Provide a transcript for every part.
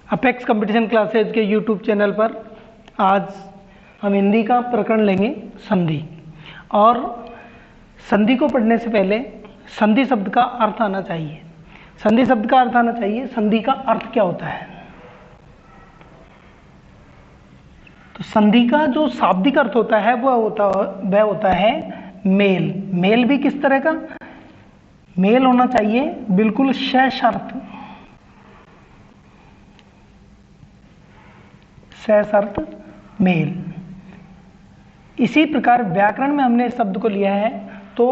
Apex competition classes के YouTube channel पर आज हम हिंदी का प्रकरण लेंगे संधि। और संधि को पढ़ने से पहले संधि शब्द का अर्थ आना चाहिए। संधि शब्द का अर्थ आना चाहिए। संधि का अर्थ क्या होता है? तो संधि का जो शाब्दिक अर्थ होता है वह होता है मेल। मेल भी किस तरह का मेल होना चाहिए? बिल्कुल सशर्त, सशर्त मेल। इसी प्रकार व्याकरण में हमने इस शब्द को लिया है। तो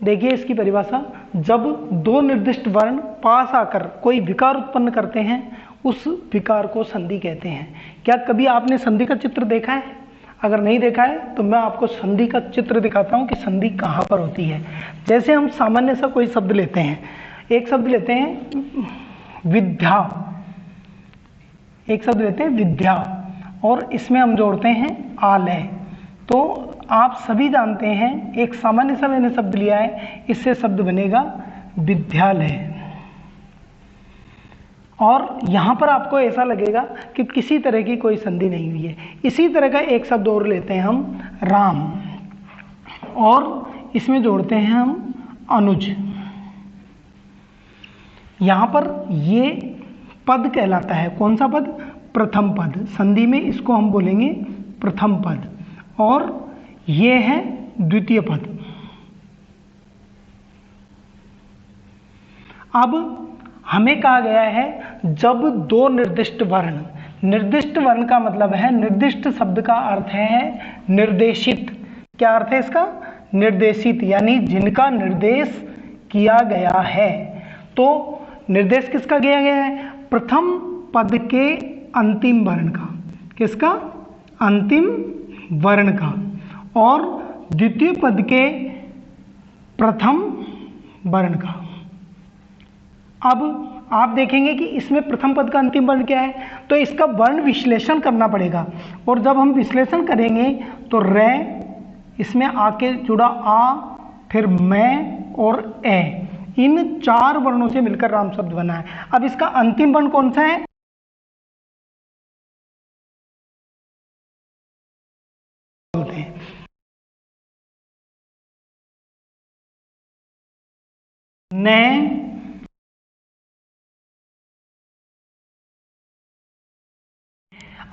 देखिए इसकी परिभाषा, जब दो निर्दिष्ट वर्ण पास आकर कोई विकार उत्पन्न करते हैं उस विकार को संधि कहते हैं। क्या कभी आपने संधि का चित्र देखा है? अगर नहीं देखा है तो मैं आपको संधि का चित्र दिखाता हूं कि संधि कहां पर होती है। जैसे हम सामान्य सा कोई शब्द लेते हैं, एक शब्द लेते हैं विद्या, एक शब्द लेते हैं विद्या और इसमें हम जोड़ते हैं आलय। तो आप सभी जानते हैं एक सामान्य सा मैंने शब्द लिया है, इससे शब्द बनेगा विद्यालय। और यहां पर आपको ऐसा लगेगा कि किसी तरह की कोई संधि नहीं हुई है। इसी तरह का एक शब्द और लेते हैं हम राम और इसमें जोड़ते हैं हम अनुज। यहां पर ये पद कहलाता है। कौन सा पद? प्रथम पद। संधि में इसको हम बोलेंगे प्रथम पद और ये है द्वितीय पद। अब हमें कहा गया है जब दो निर्दिष्ट वर्ण, निर्दिष्ट वर्ण का मतलब है, निर्दिष्ट शब्द का अर्थ है निर्देशित। क्या अर्थ है इसका? निर्देशित, यानी जिनका निर्देश किया गया है। तो निर्देश किसका किया गया है? प्रथम पद के अंतिम वर्ण का। किसका? अंतिम वर्ण का। और द्वितीय पद के प्रथम वर्ण का। अब आप देखेंगे कि इसमें प्रथम पद का अंतिम वर्ण क्या है, तो इसका वर्ण विश्लेषण करना पड़ेगा। और जब हम विश्लेषण करेंगे तो रे, इसमें आके जुड़ा आ, फिर मैं और ए, इन चार वर्णों से मिलकर राम शब्द बना है। अब इसका अंतिम वर्ण कौन सा है? बोलते हैं ने।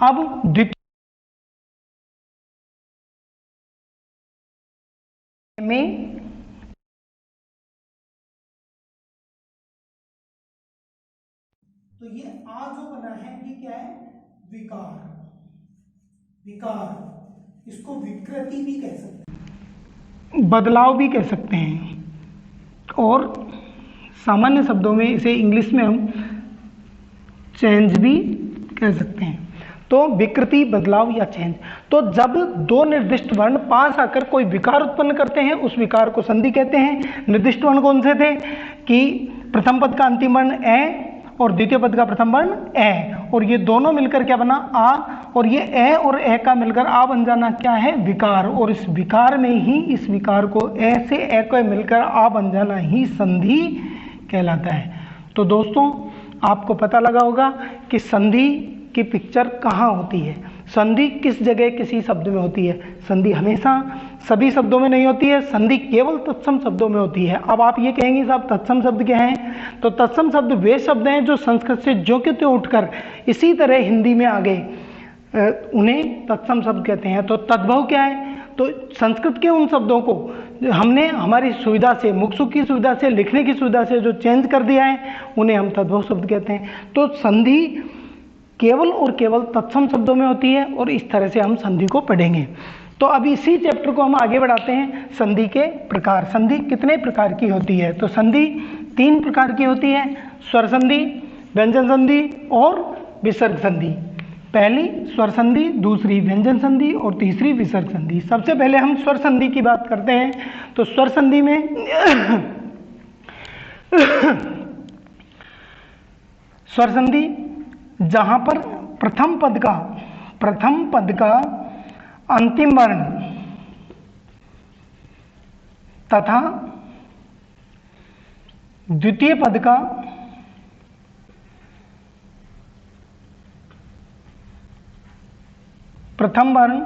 अब द्वितीय में तो ये आ जो बना है ये क्या है? विकार। विकार, इसको विकृति भी कह सकते हैं, बदलाव भी कह सकते हैं। और सामान्य शब्दों में इसे इंग्लिश में हम चेंज भी कह सकते हैं। तो विकृति, बदलाव या चेंज। तो जब दो निर्दिष्ट वर्ण पास आकर कोई विकार उत्पन्न करते हैं उस विकार को संधि कहते हैं। निर्दिष्ट वर्ण कौन से थे? कि प्रथम पद का अंतिम वर्ण ए और द्वितीय पद का प्रथम वर्ण ए, और ये दोनों मिलकर क्या बना? आ। और ये ए और ए का मिलकर आ बन जाना क्या है? विकार। और इस विकार में ही, इस विकार को ए से ए को मिलकर आ बन जाना ही संधि कहलाता है। तो दोस्तों आपको पता लगा होगा कि संधि की पिक्चर कहाँ होती है, संधि किस जगह किसी शब्द में होती है। संधि हमेशा सभी शब्दों में नहीं होती है, संधि केवल तत्सम शब्दों में होती है। अब आप ये कहेंगे साहब तत्सम शब्द क्या हैं? तो तत्सम शब्द वे शब्द हैं जो संस्कृत से ज्यों के त्यों उठकर इसी तरह हिंदी में आ गए, उन्हें तत्सम शब्द कहते हैं। तो तद्भव क्या है? तो संस्कृत के उन शब्दों को हमने हमारी सुविधा से, मुखसुख की सुविधा से, लिखने की सुविधा से जो चेंज कर दिया है उन्हें हम तद्भव शब्द कहते हैं। तो संधि केवल और केवल तत्सम शब्दों में होती है और इस तरह से हम संधि को पढ़ेंगे। तो अब इसी चैप्टर को हम आगे बढ़ाते हैं। संधि के प्रकार। संधि कितने प्रकार की होती है? तो संधि तीन प्रकार की होती है, स्वर संधि, व्यंजन संधि और विसर्ग संधि। पहली स्वर संधि, दूसरी व्यंजन संधि और तीसरी विसर्ग संधि। सबसे पहले हम स्वर संधि की बात करते हैं। तो स्वर संधि में स्वर संधि जहां पर प्रथम पद का अंतिम वर्ण तथा द्वितीय पद का प्रथम वर्ण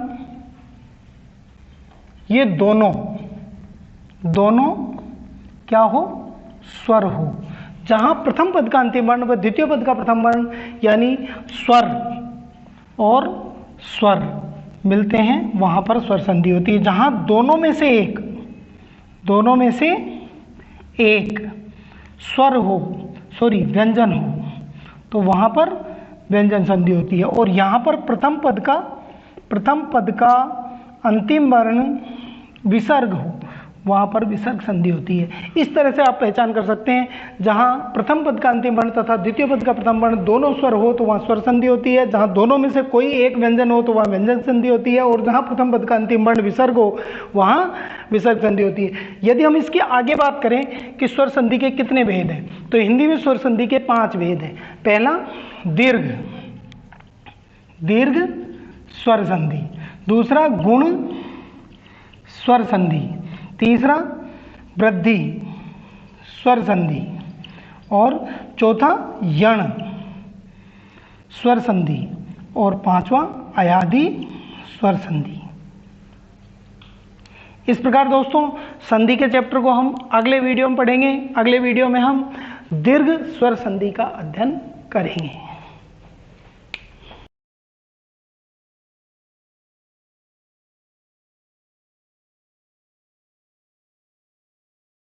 ये दोनों क्या हो, स्वर हो। जहां प्रथम पद का अंतिम वर्ण व द्वितीय पद का प्रथम वर्ण यानी स्वर और स्वर मिलते हैं वहां पर स्वर संधि होती है। जहां दोनों में से एक स्वर हो, सॉरी व्यंजन हो, तो वहां पर व्यंजन संधि होती है। और यहाँ पर प्रथम पद का अंतिम वर्ण विसर्ग हो, वहाँ पर विसर्ग संधि होती है। इस तरह से आप पहचान कर सकते हैं, जहाँ प्रथम पद का अंतिम वर्ण तथा द्वितीय पद का प्रथम वर्ण दोनों स्वर हो तो वहाँ स्वर संधि होती है, जहाँ दोनों में से कोई एक व्यंजन हो तो वहाँ व्यंजन संधि होती है, और जहाँ प्रथम पद का अंतिम वर्ण विसर्ग हो वहाँ विसर्ग संधि होती है। यदि हम इसकी आगे बात करें कि स्वर संधि के कितने भेद हैं, तो हिंदी में स्वर संधि के 5 भेद हैं। पहला दीर्घ स्वर संधि, दूसरा गुण स्वर संधि, तीसरा वृद्धि स्वर संधि, और चौथा यण स्वर संधि, और पांचवा अयादि स्वर संधि। इस प्रकार दोस्तों संधि के चैप्टर को हम अगले वीडियो में पढ़ेंगे। अगले वीडियो में हम दीर्घ स्वर संधि का अध्ययन करेंगे।